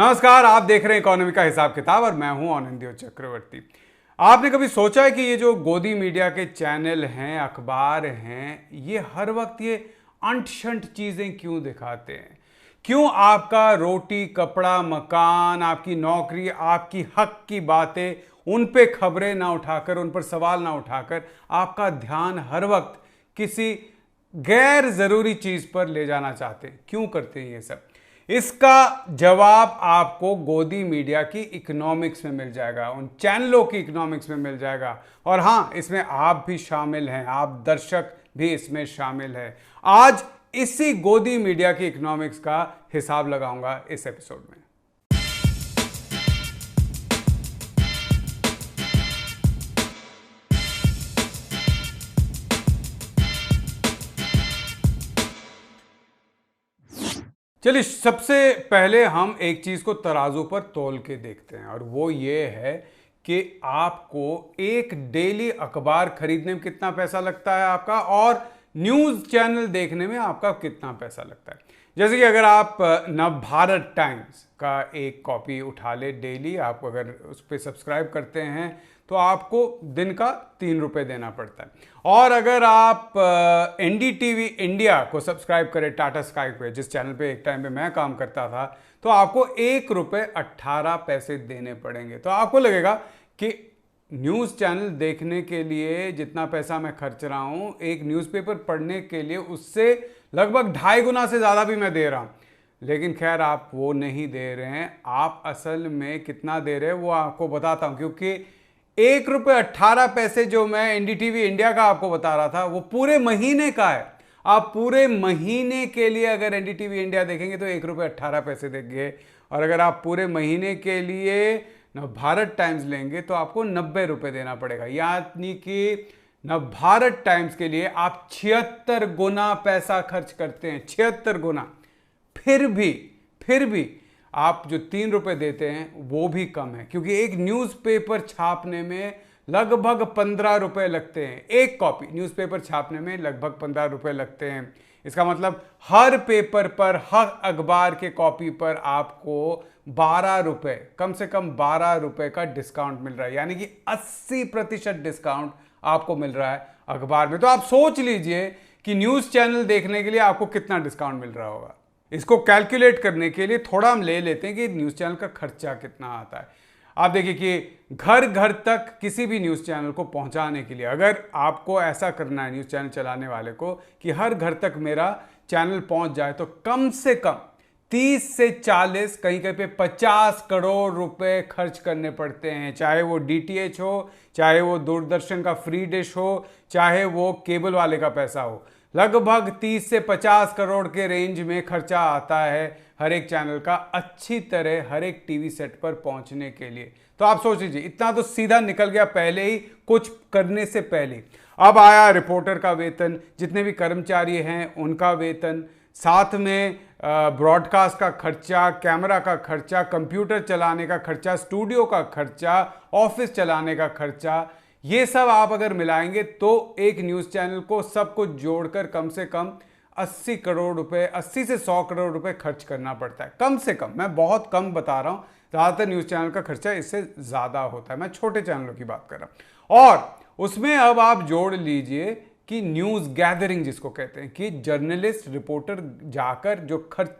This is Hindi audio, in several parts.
नमस्कार, आप देख रहे हैं इकोनॉमी का हिसाब किताब और मैं हूं आनंदीय चक्रवर्ती। आपने कभी सोचा है कि ये जो गोदी मीडिया के चैनल हैं, अखबार हैं, ये हर वक्त ये अंट शंट चीजें क्यों दिखाते हैं? क्यों आपका रोटी कपड़ा मकान, आपकी नौकरी, आपकी हक की बातें, उन पे खबरें ना उठाकर, उन पर सवाल ना उठाकर आपका ध्यान हर वक्त किसी गैर जरूरी चीज पर ले जाना चाहते हैं? क्यों करते हैं ये सब? इसका जवाब आपको गोदी मीडिया की इकोनॉमिक्स में मिल जाएगा, उन चैनलों की इकोनॉमिक्स में मिल जाएगा। और हां, इसमें आप भी शामिल हैं, आप दर्शक भी इसमें शामिल हैं। आज इसी गोदी मीडिया की इकोनॉमिक्स का हिसाब लगाऊंगा इस एपिसोड में। चलिए, सबसे पहले हम एक चीज को तराजू पर तौल के देखते हैं और वो ये है कि आपको एक डेली अखबार खरीदने में कितना पैसा लगता है आपका, और न्यूज चैनल देखने में आपका कितना पैसा लगता है। जैसे कि अगर आप नवभारत टाइम्स का एक कॉपी उठा ले डेली, आप अगर उस पर सब्सक्राइब करते हैं तो आपको दिन का 3 रुपये देना पड़ता है। और अगर आप एनडीटीवी इंडिया को सब्सक्राइब करें टाटा स्काई पे, जिस चैनल पे एक टाइम पे मैं काम करता था, तो आपको 1 रुपये 18 पैसे देने पड़ेंगे। तो आपको लगेगा कि न्यूज़ चैनल देखने के लिए जितना पैसा मैं खर्च रहा हूँ, एक न्यूज़पेपर पढ़ने के लिए उससे लगभग 2.5 गुना से ज़्यादा भी मैं दे रहा हूँ। लेकिन खैर, आप वो नहीं दे रहे हैं। आप असल में कितना दे रहे हैं वो आपको बताता हूँ, क्योंकि 1 रुपये 18 पैसे जो मैं एनडीटीवी इंडिया का आपको बता रहा था, वो पूरे महीने का है। आप पूरे महीने के लिए अगर एनडीटीवी इंडिया देखेंगे तो 1 रुपये 18 पैसे देंगे, और अगर आप पूरे महीने के लिए नवभारत टाइम्स लेंगे तो आपको 90 रुपये देना पड़ेगा। यानी कि नवभारत टाइम्स के लिए आप 76 गुना पैसा खर्च करते हैं, 76 गुना। फिर भी आप जो 3 रुपए देते हैं वो भी कम है, क्योंकि एक न्यूज़पेपर छापने में लगभग 15 रुपए लगते हैं। एक कॉपी न्यूज़पेपर छापने में लगभग 15 रुपए लगते हैं। इसका मतलब हर पेपर पर, हर अखबार के कॉपी पर आपको 12 रुपए, कम से कम 12 रुपए का डिस्काउंट मिल रहा है। यानी कि 80% डिस्काउंट आपको मिल रहा है अखबार में। तो आप सोच लीजिए कि न्यूज़ चैनल देखने के लिए आपको कितना डिस्काउंट मिल रहा होगा। इसको कैलकुलेट करने के लिए थोड़ा हम ले लेते हैं कि न्यूज़ चैनल का खर्चा कितना आता है। आप देखिए कि घर घर तक किसी भी न्यूज़ चैनल को पहुंचाने के लिए, अगर आपको ऐसा करना है न्यूज़ चैनल चलाने वाले को कि हर घर तक मेरा चैनल पहुंच जाए, तो कम से कम 30 से 40, कहीं कहीं पे 50 करोड़ रुपए खर्च करने पड़ते हैं। चाहे वो डीटीएच हो, चाहे वो दूरदर्शन का फ्री डिश हो, चाहे वो केबल वाले का पैसा हो। लगभग 30 से 50 करोड़ के रेंज में खर्चा आता है हर एक चैनल का अच्छी तरह हर एक टीवी सेट पर पहुंचने के लिए। तो आप सोच लीजिए, इतना तो सीधा निकल गया पहले ही, कुछ करने से पहले। अब आया रिपोर्टर का वेतन, जितने भी कर्मचारी हैं उनका वेतन, साथ में ब्रॉडकास्ट का खर्चा, कैमरा का खर्चा, कंप्यूटर चलाने का खर्चा, स्टूडियो का खर्चा, ऑफिस चलाने का खर्चा। ये सब आप अगर मिलाएंगे तो एक न्यूज़ चैनल को सब कुछ जोड़कर कम से कम 80 करोड़ रुपए, 80 से 100 करोड़ रुपए खर्च करना पड़ता है। कम से कम, मैं बहुत कम बता रहा हूँ, ज़्यादातर न्यूज़ चैनल का खर्चा इससे ज़्यादा होता है। मैं छोटे चैनलों की बात कर रहा हूँ। और उसमें अब आप जोड़ लीजिए कि न्यूज़ गैदरिंग जिसको कहते हैं, कि जर्नलिस्ट, रिपोर्टर जाकर जो खर्च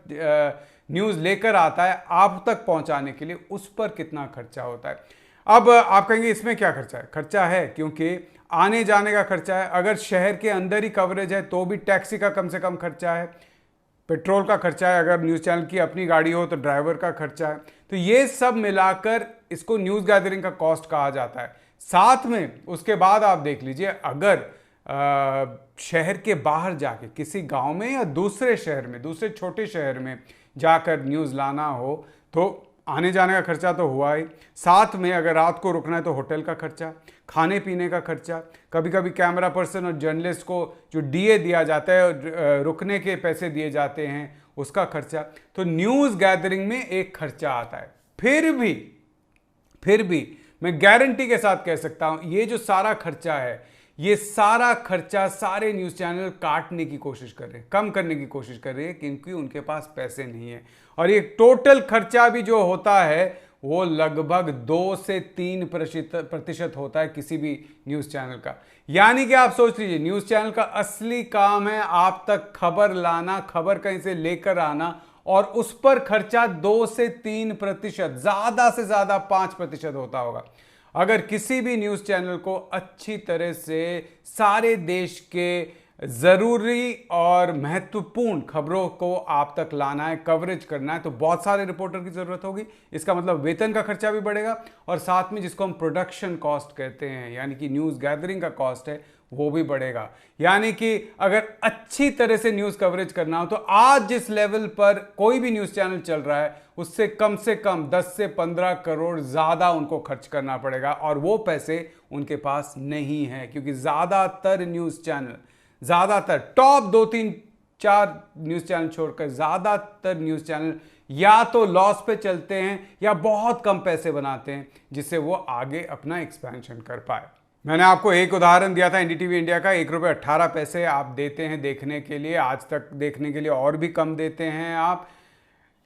न्यूज़ लेकर आता है आप तक पहुँचाने के लिए, उस पर कितना खर्चा होता है। अब आप कहेंगे इसमें क्या खर्चा है? खर्चा है, क्योंकि आने जाने का खर्चा है। अगर शहर के अंदर ही कवरेज है तो भी टैक्सी का कम से कम खर्चा है, पेट्रोल का खर्चा है, अगर न्यूज़ चैनल की अपनी गाड़ी हो तो ड्राइवर का खर्चा है। तो ये सब मिलाकर इसको न्यूज़ गैदरिंग का कॉस्ट कहा जाता है। साथ में उसके बाद आप देख लीजिए, अगर शहर के बाहर जाके किसी गांव में या दूसरे शहर में, दूसरे छोटे शहर में जाकर न्यूज़ लाना हो तो आने जाने का खर्चा तो हुआ ही। साथ में अगर रात को रुकना है तो होटल का खर्चा, खाने पीने का खर्चा, कभी कभी कैमरा पर्सन और जर्नलिस्ट को जो डीए दिया जाता है, रुकने के पैसे दिए जाते हैं, उसका खर्चा। तो न्यूज़ गैदरिंग में एक खर्चा आता है। फिर भी मैं गारंटी के साथ कह सकता हूं, ये जो सारा खर्चा है, ये सारा खर्चा सारे न्यूज़ चैनल काटने की कोशिश कर रहे हैं, कम करने की कोशिश कर रहे हैं, क्योंकि उनके पास पैसे नहीं है। और ये टोटल खर्चा भी जो होता है वो लगभग 2 से 3% होता है किसी भी न्यूज़ चैनल का। यानी कि आप सोच लीजिए, न्यूज़ चैनल का असली काम है आप तक खबर लाना, खबर कहीं से लेकर आना, और उस पर खर्चा 2 से 3%, ज़्यादा से ज़्यादा 5% होता होगा। अगर किसी भी न्यूज़ चैनल को अच्छी तरह से सारे देश के ज़रूरी और महत्वपूर्ण खबरों को आप तक लाना है, कवरेज करना है, तो बहुत सारे रिपोर्टर की ज़रूरत होगी। इसका मतलब वेतन का खर्चा भी बढ़ेगा, और साथ में जिसको हम प्रोडक्शन कॉस्ट कहते हैं, यानी कि न्यूज़ गैदरिंग का कॉस्ट है, वो भी बढ़ेगा। यानी कि अगर अच्छी तरह से न्यूज़ कवरेज करना हो तो आज जिस लेवल पर कोई भी न्यूज़ चैनल चल रहा है उससे कम 10 से 15 करोड़ ज़्यादा उनको खर्च करना पड़ेगा, और वो पैसे उनके पास नहीं है, क्योंकि ज़्यादातर न्यूज़ चैनल, ज़्यादातर टॉप 2-3-4 न्यूज़ चैनल छोड़कर ज़्यादातर न्यूज़ चैनल या तो लॉस पे चलते हैं या बहुत कम पैसे बनाते हैं जिससे वो आगे अपना एक्सपेंशन कर पाए। मैंने आपको एक उदाहरण दिया था एनडीटीवी इंडिया का, ₹1.18 आप देते हैं देखने के लिए, आज तक देखने के लिए और भी कम देते हैं आप।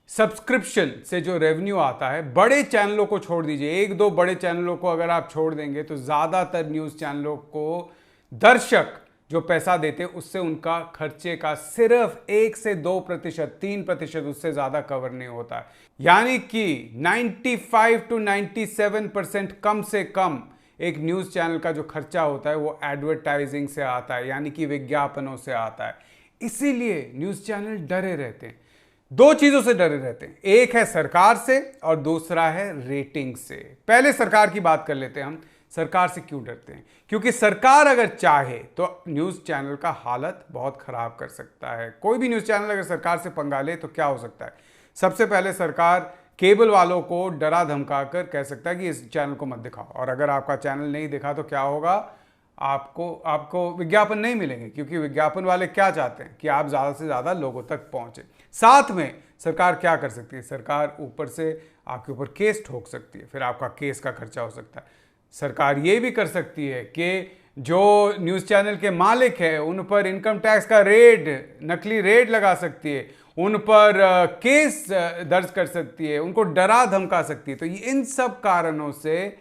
सब्सक्रिप्शन से जो रेवेन्यू आता है, बड़े चैनलों को छोड़ दीजिए, 1-2 बड़े चैनलों को अगर आप छोड़ देंगे तो ज़्यादातर न्यूज़ चैनलों को दर्शक जो पैसा देते हैं उससे उनका खर्चे का सिर्फ 1 से 2%, 3% उससे ज़्यादा कवर नहीं होता है। यानी कि 95 to 97% कम से कम एक न्यूज़ चैनल का जो खर्चा होता है वो एडवर्टाइजिंग से आता है, यानी कि विज्ञापनों से आता है। इसीलिए न्यूज़ चैनल डरे रहते हैं, 2 चीज़ों से डरे रहते हैं, एक है सरकार से और दूसरा है रेटिंग से। पहले सरकार की बात कर लेते हैं हम। सरकार से क्यों डरते हैं? क्योंकि सरकार अगर चाहे तो न्यूज़ चैनल का हालत बहुत ख़राब कर सकता है। कोई भी न्यूज़ चैनल अगर सरकार से पंगा ले तो क्या हो सकता है? सबसे पहले सरकार केबल वालों को डरा धमका कर कह सकता है कि इस चैनल को मत दिखाओ, और अगर आपका चैनल नहीं दिखा तो क्या होगा, आपको विज्ञापन नहीं मिलेंगे, क्योंकि विज्ञापन वाले क्या चाहते हैं कि आप ज़्यादा से ज़्यादा लोगों तक पहुँचे। साथ में सरकार क्या कर सकती है? सरकार ऊपर से आपके ऊपर केस ठोक सकती है, फिर आपका केस का खर्चा हो सकता है। सरकार ये भी कर सकती है कि जो न्यूज़ चैनल के मालिक है उन पर इनकम टैक्स का रेड, नकली रेड लगा सकती है, उन पर केस दर्ज कर सकती है, उनको डरा धमका सकती है। तो इन सब कारणों से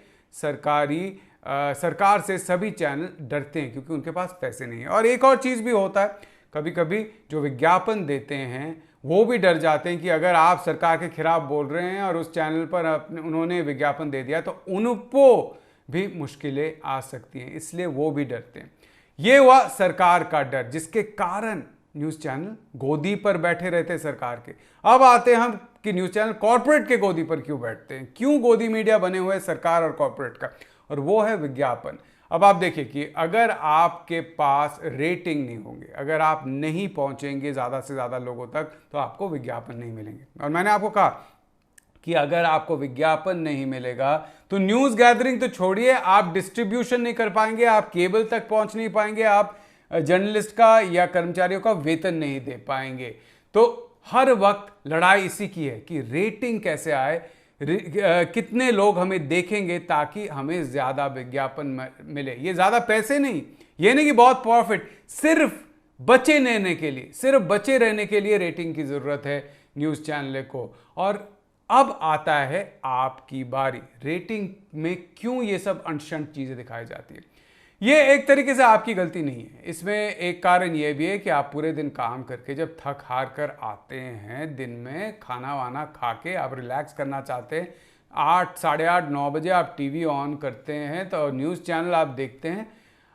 सरकार से सभी चैनल डरते हैं, क्योंकि उनके पास पैसे नहीं है। और एक और चीज़ भी होता है, कभी कभी जो विज्ञापन देते हैं वो भी डर जाते हैं कि अगर आप सरकार के खिलाफ बोल रहे हैं और उस चैनल पर उन्होंने विज्ञापन दे दिया तो उनको भी मुश्किलें आ सकती हैं, इसलिए वो भी डरते हैं। ये हुआ सरकार का डर, जिसके कारण न्यूज़ चैनल गोदी पर बैठे रहते सरकार के। अब आते हैं हम कि न्यूज़ चैनल कॉर्पोरेट के गोदी पर क्यों बैठते हैं, क्यों गोदी मीडिया बने हुए सरकार और कॉर्पोरेट का, और वो है विज्ञापन। अब आप देखिए कि अगर आपके पास रेटिंग नहीं होंगे, अगर आप नहीं पहुंचेंगे ज़्यादा से ज़्यादा लोगों तक, तो आपको विज्ञापन नहीं मिलेंगे। और मैंने आपको कहा कि अगर आपको विज्ञापन नहीं मिलेगा तो न्यूज़ गैदरिंग तो छोड़िए, आप डिस्ट्रीब्यूशन नहीं कर पाएंगे, आप केबल तक पहुंच नहीं पाएंगे, आप जर्नलिस्ट का या कर्मचारियों का वेतन नहीं दे पाएंगे। तो हर वक्त लड़ाई इसी की है कि रेटिंग कैसे आए, कितने लोग हमें देखेंगे ताकि हमें ज़्यादा विज्ञापन मिले। ये ज़्यादा पैसे नहीं, ये नहीं कि बहुत प्रॉफिट, सिर्फ बचे रहने के लिए रेटिंग की ज़रूरत है न्यूज़ चैनल को। और अब आता है आपकी बारी, रेटिंग में क्यों ये सब अनशंट चीज़ें दिखाई जाती है। ये एक तरीके से आपकी गलती नहीं है, इसमें एक कारण ये भी है कि आप पूरे दिन काम करके जब थक हार कर आते हैं, दिन में खाना वाना खा के आप रिलैक्स करना चाहते हैं, 8, साढ़े 8, 9 बजे आप टीवी ऑन करते हैं तो न्यूज़ चैनल आप देखते हैं,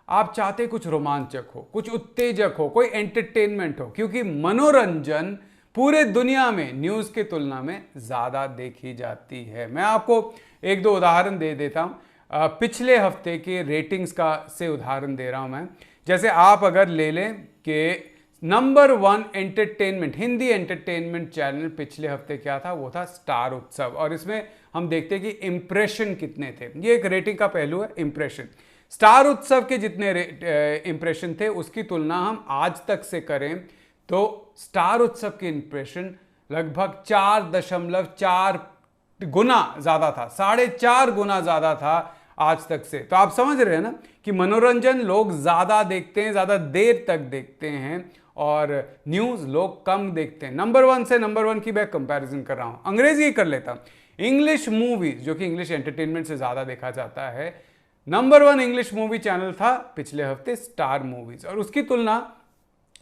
आप चाहते कुछ रोमांचक हो, कुछ उत्तेजक हो, कोई एंटरटेनमेंट हो, क्योंकि मनोरंजन पूरे दुनिया में न्यूज़ के तुलना में ज़्यादा देखी जाती है। मैं आपको 1-2 उदाहरण दे देता हूँ, पिछले हफ्ते के रेटिंग्स का से उदाहरण दे रहा हूँ मैं। जैसे आप अगर ले लें कि number 1 entertainment, Hindi entertainment channel पिछले हफ्ते क्या था, वो था स्टार उत्सव। और इसमें हम देखते हैं कि इम्प्रेशन कितने थे, ये एक रेटिंग का पहलू है, इम्प्रेशन। स्टार उत्सव के जितने इम्प्रेशन थे उसकी तुलना हम आज तक से करें तो स्टार उत्सव के इंप्रेशन लगभग 4.4 गुना ज़्यादा था, 4.5 गुना ज़्यादा था आज तक से। तो आप समझ रहे हैं ना कि मनोरंजन लोग ज़्यादा देखते हैं, ज़्यादा देर तक देखते हैं, और न्यूज़ लोग कम देखते हैं। नंबर 1 से नंबर 1 की मैं कंपैरिजन कर रहा हूँ। अंग्रेजी ही कर लेता हूँ। इंग्लिश मूवीज, जो कि इंग्लिश एंटरटेनमेंट से ज़्यादा देखा जाता है, नंबर 1 इंग्लिश मूवी चैनल था पिछले हफ्ते स्टार मूवीज, और उसकी तुलना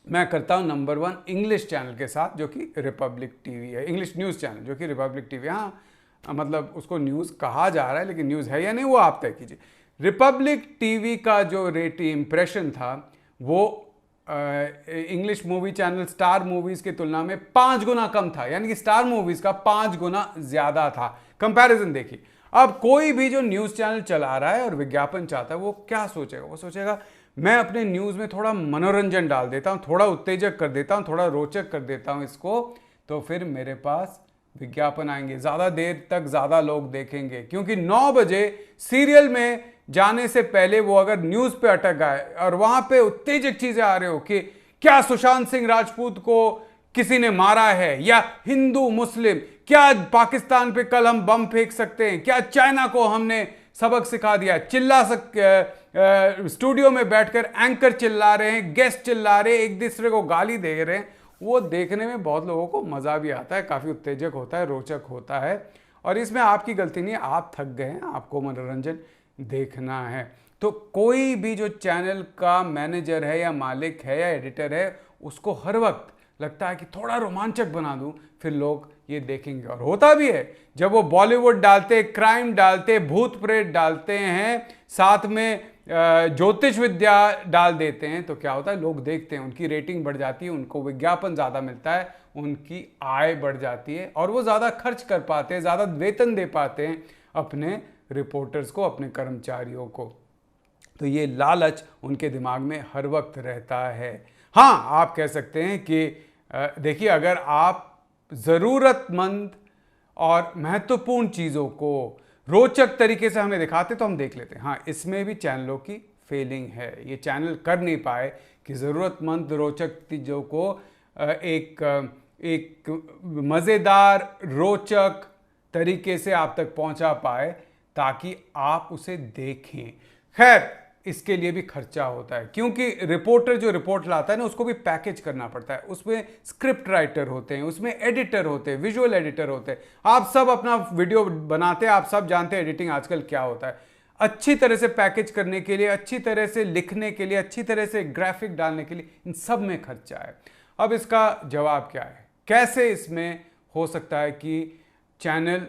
मैं करता हूं नंबर 1 इंग्लिश चैनल के साथ जो कि रिपब्लिक टीवी है, इंग्लिश न्यूज़ चैनल जो कि रिपब्लिक टीवी। हाँ, मतलब उसको न्यूज़ कहा जा रहा है, लेकिन न्यूज़ है या नहीं वो आप तय कीजिए। रिपब्लिक टीवी का जो इंप्रेशन था वो English movie channel star movies की तुलना में 5 गुना कम था, यानी कि स्टार मूवीज का 5 गुना ज्यादा था। कंपैरिजन देखिए। अब कोई भी जो न्यूज़ चैनल चला रहा है और विज्ञापन चाहता है, वो क्या सोचेगा? वो सोचेगा मैं अपने न्यूज़ में थोड़ा मनोरंजन डाल देता हूँ, थोड़ा उत्तेजक कर देता हूँ, थोड़ा रोचक कर देता हूँ इसको, तो फिर मेरे पास विज्ञापन आएंगे, ज़्यादा देर तक ज़्यादा लोग देखेंगे। क्योंकि 9 बजे सीरियल में जाने से पहले वो अगर न्यूज़ पे अटक गए और वहाँ पे उत्तेजक चीज़ें आ रहे हो कि क्या सुशांत सिंह राजपूत को किसी ने मारा है, या हिंदू मुस्लिम, क्या पाकिस्तान पे कल हम बम फेंक सकते हैं, क्या चाइना को हमने सबक सिखा दिया, स्टूडियो में बैठकर एंकर चिल्ला रहे हैं, गेस्ट चिल्ला रहे हैं, एक दूसरे को गाली दे रहे हैं, वो देखने में बहुत लोगों को मज़ा भी आता है, काफ़ी उत्तेजक होता है, रोचक होता है। और इसमें आपकी गलती नहीं है, आप थक गए हैं, आपको मनोरंजन देखना है। तो कोई भी जो चैनल का मैनेजर है या मालिक है या एडिटर है, उसको हर वक्त लगता है कि थोड़ा रोमांचक बना दूं, फिर लोग ये देखेंगे। और होता भी है, जब वो बॉलीवुड डालते, क्राइम डालते, भूत प्रेत डालते हैं, साथ में ज्योतिष विद्या डाल देते हैं, तो क्या होता है, लोग देखते हैं, उनकी रेटिंग बढ़ जाती है, उनको विज्ञापन ज़्यादा मिलता है, उनकी आय बढ़ जाती है और वो ज़्यादा खर्च कर पाते हैं, ज़्यादा वेतन दे पाते हैं अपने रिपोर्टर्स को, अपने कर्मचारियों को। तो ये लालच उनके दिमाग में हर वक्त रहता है। हाँ, आप कह सकते हैं कि देखिए, अगर आप ज़रूरतमंद और महत्वपूर्ण चीज़ों को रोचक तरीके से हमें दिखाते तो हम देख लेते हैं। हाँ, इसमें भी चैनलों की फेलिंग है, ये चैनल कर नहीं पाए कि ज़रूरतमंद रोचक चीज़ों को एक मज़ेदार रोचक तरीके से आप तक पहुंचा पाए ताकि आप उसे देखें। खैर, इसके लिए भी खर्चा होता है, क्योंकि रिपोर्टर जो रिपोर्ट लाता है ना, उसको भी पैकेज करना पड़ता है। उसमें स्क्रिप्ट राइटर होते हैं, उसमें एडिटर होते हैं, विजुअल एडिटर होते हैं। आप सब अपना वीडियो बनाते हैं, आप सब जानते हैं एडिटिंग आजकल क्या होता है। अच्छी तरह से पैकेज करने के लिए, अच्छी तरह से लिखने के लिए, अच्छी तरह से ग्राफिक डालने के लिए, इन सब में खर्चा है। अब इसका जवाब क्या है? कैसे इसमें हो सकता है कि चैनल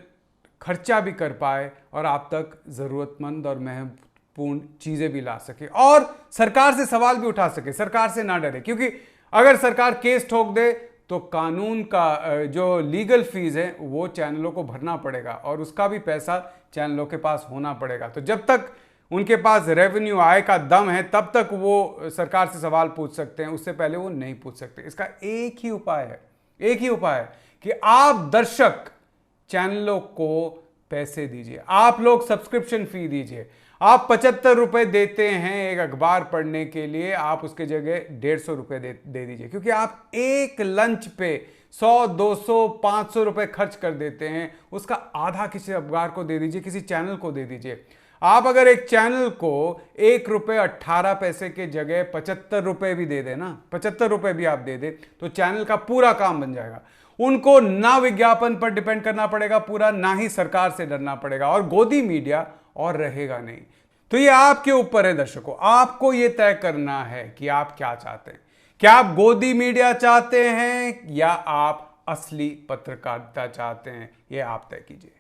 खर्चा भी कर पाए और आप तक ज़रूरतमंद और महत्वपूर्ण चीज़ें भी ला सके और सरकार से सवाल भी उठा सके, सरकार से ना डरे? क्योंकि अगर सरकार केस ठोक दे तो कानून का जो लीगल फीस है वो चैनलों को भरना पड़ेगा और उसका भी पैसा चैनलों के पास होना पड़ेगा। तो जब तक उनके पास रेवेन्यू आय का दम है तब तक वो सरकार से सवाल पूछ सकते हैं, उससे पहले वो नहीं पूछ सकते। इसका एक ही उपाय है, एक ही उपाय है कि आप दर्शक चैनलों को पैसे दीजिए, आप लोग सब्सक्रिप्शन फी दीजिए। आप 75 रुपए देते हैं एक अखबार पढ़ने के लिए, आप उसके जगह 150 रुपए दे दीजिए, क्योंकि आप एक लंच पे 100, 200, 500 रुपए खर्च कर देते हैं, उसका आधा किसी अखबार को दे दीजिए, किसी चैनल को दे दीजिए। आप अगर एक चैनल को 1 रुपए 18 पैसे के जगह 75 रुपए भी दे देना, 75 रुपए भी आप दे दे, तो चैनल का पूरा काम बन जाएगा। उनको ना विज्ञापन पर डिपेंड करना पड़ेगा पूरा, ना ही सरकार से डरना पड़ेगा, और गोदी मीडिया और रहेगा नहीं। तो ये आपके ऊपर है दर्शकों, आपको ये तय करना है कि आप क्या चाहते हैं। क्या आप गोदी मीडिया चाहते हैं या आप असली पत्रकारिता चाहते हैं? ये आप तय कीजिए।